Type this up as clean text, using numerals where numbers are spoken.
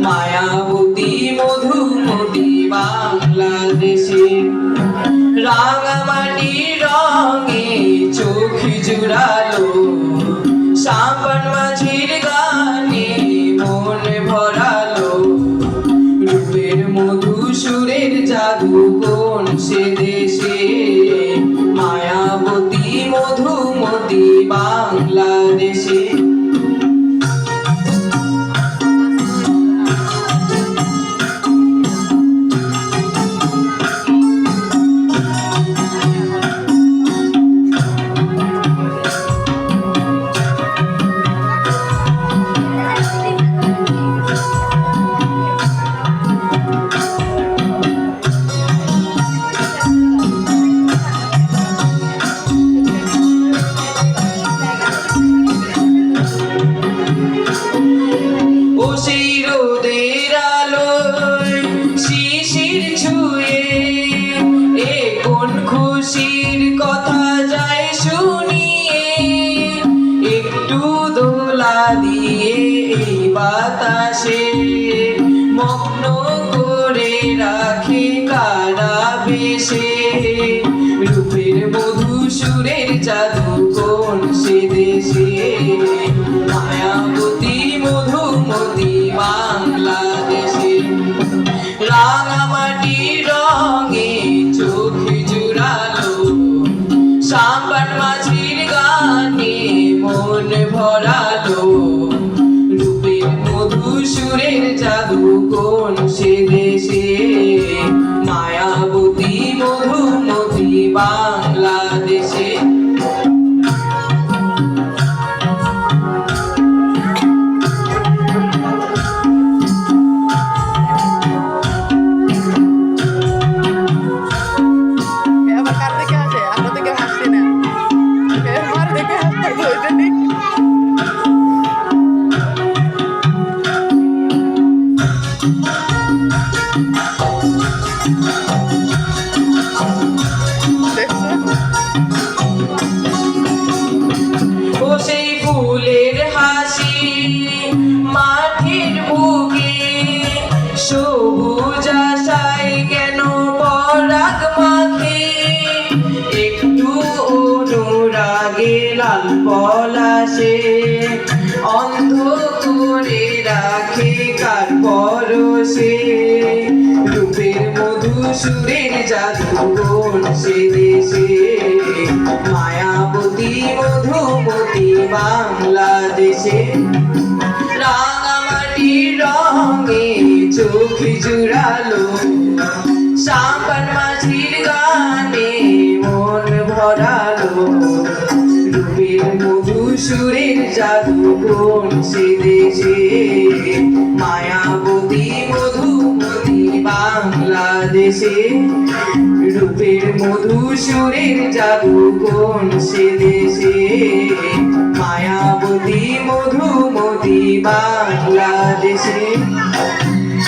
মায়াবতী মধুমতি বাংলাদেশে রাঙামাটির রঙে চোখ জুড়ালো সাম্পান মাঝির গানে মন ভরালো রূপের মধু সুরের জাদু কোন সে দেশে মায়াবতী মধুমতি বাংলাদেশে খুশির কথা যায় শুনিয়ে একটু দোলা দিয়ে এই বাতাসে মগ্ন করে রাখে কারা বেশে রূপের মধু সুরের জাদু কোন সে দেশে মায়াবতী মধুমতি বাংলাদেশে রাঙামাটি রঙে চোখ সাম্পান মাঝির গানে মন ভরালো রূপের মধু সুরের জাদু কোন সে দেশে মায়াবতী মধুমতি বাংলাদেশে সেই ফুলের হাসি মাঠের বুকে সবুজ আশায় কেন পরাগ মাখে একটু অনুরাগে লাল পলাশে অন্ধ করে রাখে কার পরশে রূপের মধু সুরের জাদু কোন সে দেশে মায়াবতী মধুমতি বাংলাদেশে রাঙামাটির রঙে চোখ জুড়ালো সাম্পান মাঝির গানে মন ভরালো রূপের মধু সুরের জাদু কোন সে দেশে মায়াবতী মধুমতি বাংলাদেশে রূপের মধু সুরের জাদু কোন সে দেশে মায়াবতী মধুমতি বাংলাদেশে।